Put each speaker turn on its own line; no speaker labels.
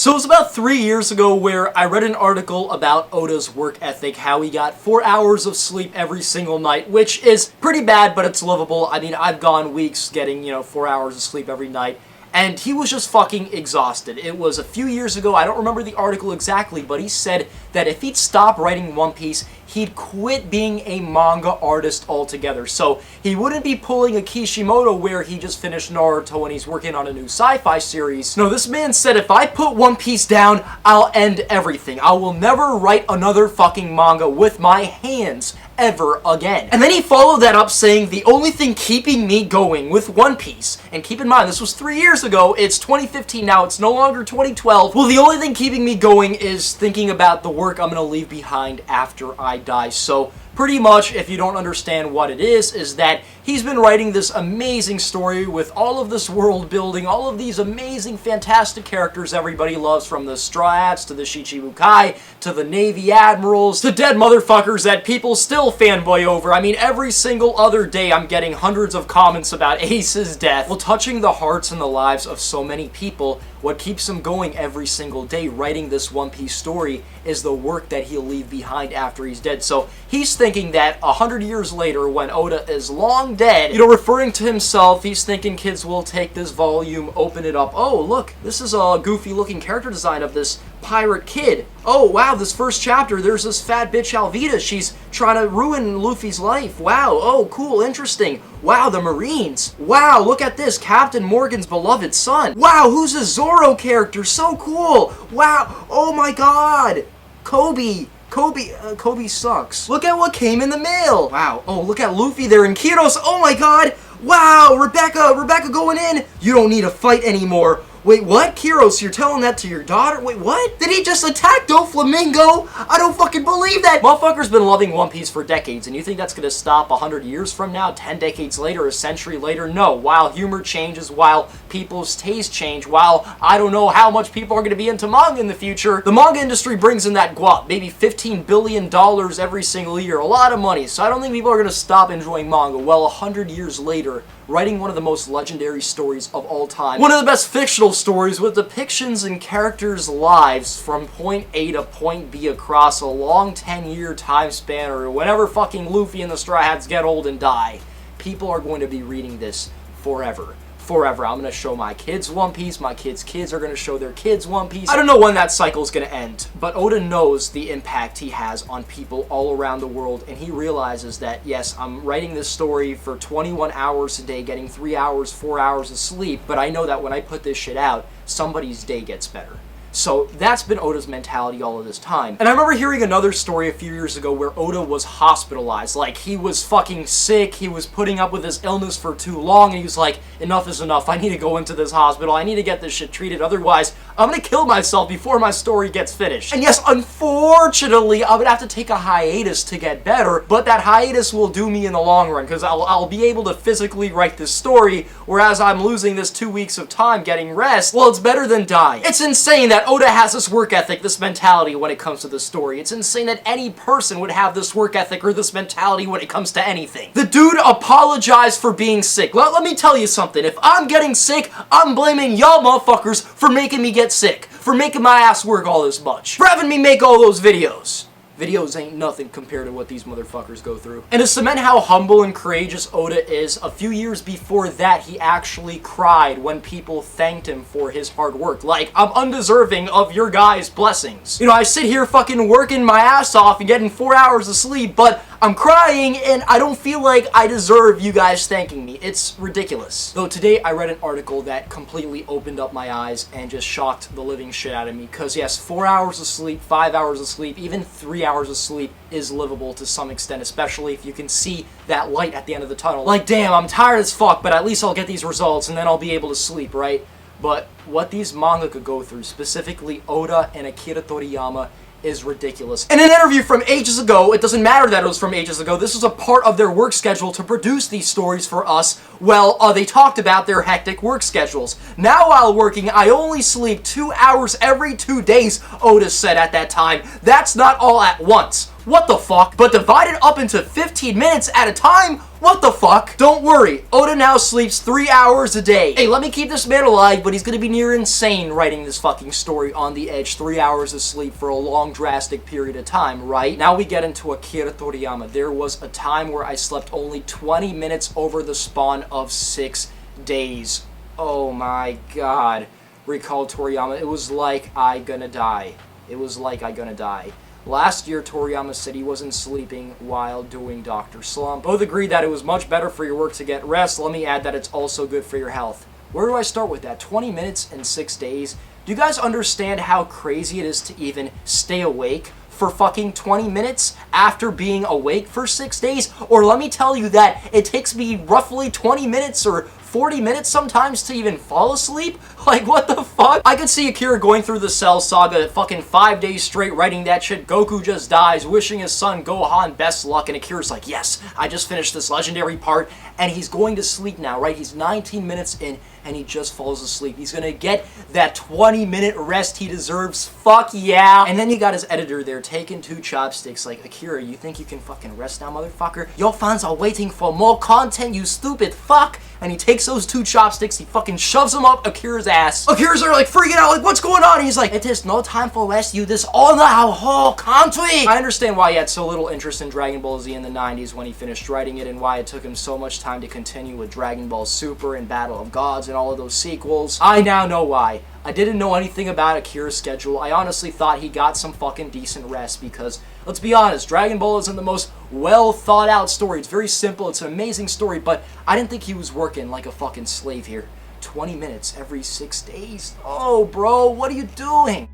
So it was about 3 years ago where I read an article about Oda's work ethic, how he got 4 hours of sleep every single night, which is pretty bad, but it's livable. I mean, I've gone weeks getting, 4 hours of sleep every night. And he was just fucking exhausted. It was a few years ago, I don't remember the article exactly, but he said that if he'd stop writing One Piece, he'd quit being a manga artist altogether. So he wouldn't be pulling a Kishimoto where he just finished Naruto and he's working on a new sci-fi series. No, this man said, if I put One Piece down, I'll end everything. I will never write another fucking manga with my hands ever again. And then he followed that up saying, the only thing keeping me going with One Piece, and keep in mind, this was 3 years ago, it's 2015 now, it's no longer 2012, well, the only thing keeping me going is thinking about the work I'm gonna leave behind after I die. So, pretty much, if you don't understand what it is that he's been writing this amazing story with all of this world building, all of these amazing, fantastic characters everybody loves, from the Straw Hats to the Shichibukai to the Navy Admirals to dead motherfuckers that people still fanboy over. I mean, every single other day I'm getting hundreds of comments about Ace's death. Well, touching the hearts and the lives of so many people, what keeps him going every single day writing this One Piece story is the work that he'll leave behind after he's dead. So he's thinking that 100 years later, when Oda is long dead, referring to himself, he's thinking kids will take this volume, open it up. Oh, look, this is a goofy looking character design of this pirate kid. Oh, wow, this first chapter, there's this fat bitch Alvida. She's trying to ruin Luffy's life. Wow, oh, cool, interesting. Wow, the Marines. Wow, look at this, Captain Morgan's beloved son. Wow, who's a Zoro character? So cool. Wow, oh my god. Kobe sucks. Look at what came in the mail. Wow, oh, look at Luffy there in Kiros. Oh my god. Wow, Rebecca going in. You don't need to fight anymore. Wait, what? Kiros, you're telling that to your daughter? Wait, what? Did he just attack Doflamingo? I don't fucking believe that! Motherfucker's been loving One Piece for decades, and you think that's gonna stop 100 years from now, 10 decades later, a century later? No. While humor changes, while people's tastes change, while I don't know how much people are gonna be into manga in the future, the manga industry brings in that guap, maybe $15 billion every single year, a lot of money, so I don't think people are gonna stop enjoying manga. Well, 100 years later, writing one of the most legendary stories of all time. One of the best fictional stories with depictions and characters' lives from point A to point B across a long 10-year time span, or whenever fucking Luffy and the Straw Hats get old and die. People are going to be reading this forever. Forever. I'm going to show my kids One Piece, my kids' kids are going to show their kids One Piece. I don't know when that cycle is going to end, but Oda knows the impact he has on people all around the world, and he realizes that, yes, I'm writing this story for 21 hours a day, getting 3 hours, 4 hours of sleep, but I know that when I put this shit out, somebody's day gets better. So that's been Oda's mentality all of this time. And I remember hearing another story a few years ago where Oda was hospitalized. Like, he was fucking sick, he was putting up with his illness for too long, and he was like, enough is enough, I need to go into this hospital, I need to get this shit treated, otherwise I'm gonna kill myself before my story gets finished. And yes, unfortunately, I would have to take a hiatus to get better, but that hiatus will do me in the long run, because I'll be able to physically write this story, whereas I'm losing this 2 weeks of time getting rest. Well, it's better than dying. It's insane that Oda has this work ethic, this mentality when it comes to this story. It's insane that any person would have this work ethic or this mentality when it comes to anything. The dude apologized for being sick. Let me tell you something. If I'm getting sick, I'm blaming y'all motherfuckers for making me get sick, for making my ass work all this much, for having me make all those videos. Videos ain't nothing compared to what these motherfuckers go through. And to cement how humble and courageous Oda is, a few years before that, he actually cried when people thanked him for his hard work. Like, I'm undeserving of your guys' blessings. I sit here fucking working my ass off and getting 4 hours of sleep, but I'm crying and I don't feel like I deserve you guys thanking me. It's ridiculous. Though today I read an article that completely opened up my eyes and just shocked the living shit out of me. Because yes, 4 hours of sleep, 5 hours of sleep, even 3 hours of sleep is livable to some extent, especially if you can see that light at the end of the tunnel. Like, damn, I'm tired as fuck, but at least I'll get these results and then I'll be able to sleep, right? But what these manga could go through, specifically Oda and Akira Toriyama, is ridiculous. In an interview from ages ago, it doesn't matter that it was from ages ago, this was a part of their work schedule to produce these stories for us. Well, they talked about their hectic work schedules. Now while working, I only sleep 2 hours every 2 days, Oda said at that time. That's not all at once. What the fuck? But divided up into 15 minutes at a time? What the fuck? Don't worry, Oda now sleeps 3 hours a day. Hey, let me keep this man alive, but he's gonna be near insane writing this fucking story on the edge. 3 hours of sleep for a long, drastic period of time, right? Now we get into Akira Toriyama. There was a time where I slept only 20 minutes over the span of 6 days. Oh my god. Recall Toriyama. It was like I gonna die. It was like I gonna die. Last year, Toriyama said he wasn't sleeping while doing Dr. Slump. Both agreed that it was much better for your work to get rest. Let me add that it's also good for your health. Where do I start with that? 20 minutes in 6 days? Do you guys understand how crazy it is to even stay awake for fucking 20 minutes after being awake for 6 days? Or let me tell you that it takes me roughly 20 minutes or 40 minutes sometimes to even fall asleep? Like, what the fuck? I could see Akira going through the Cell Saga fucking 5 days straight writing that shit. Goku just dies, wishing his son Gohan best luck, and Akira's like, yes, I just finished this legendary part, and he's going to sleep now, right? He's 19 minutes in, and he just falls asleep. He's gonna get that 20-minute rest he deserves. Fuck yeah. And then you got his editor there taking 2 chopsticks like, Akira, you think you can fucking rest now, motherfucker? Your fans are waiting for more content, you stupid fuck. And he takes those 2 chopsticks, he fucking shoves them up Akira's ass. Akira's are like freaking out, like, what's going on? And he's like, it is no time for rest, you dishonor our whole country. I understand why he had so little interest in Dragon Ball Z in the 90s when he finished writing it, and why it took him so much time to continue with Dragon Ball Super and Battle of Gods and all of those sequels. I now know why. I didn't know anything about Akira's schedule. I honestly thought he got some fucking decent rest because, let's be honest, Dragon Ball isn't the most well thought out story. It's very simple, it's an amazing story, but I didn't think he was working like a fucking slave here. 20 minutes every 6 days? Oh, bro, what are you doing?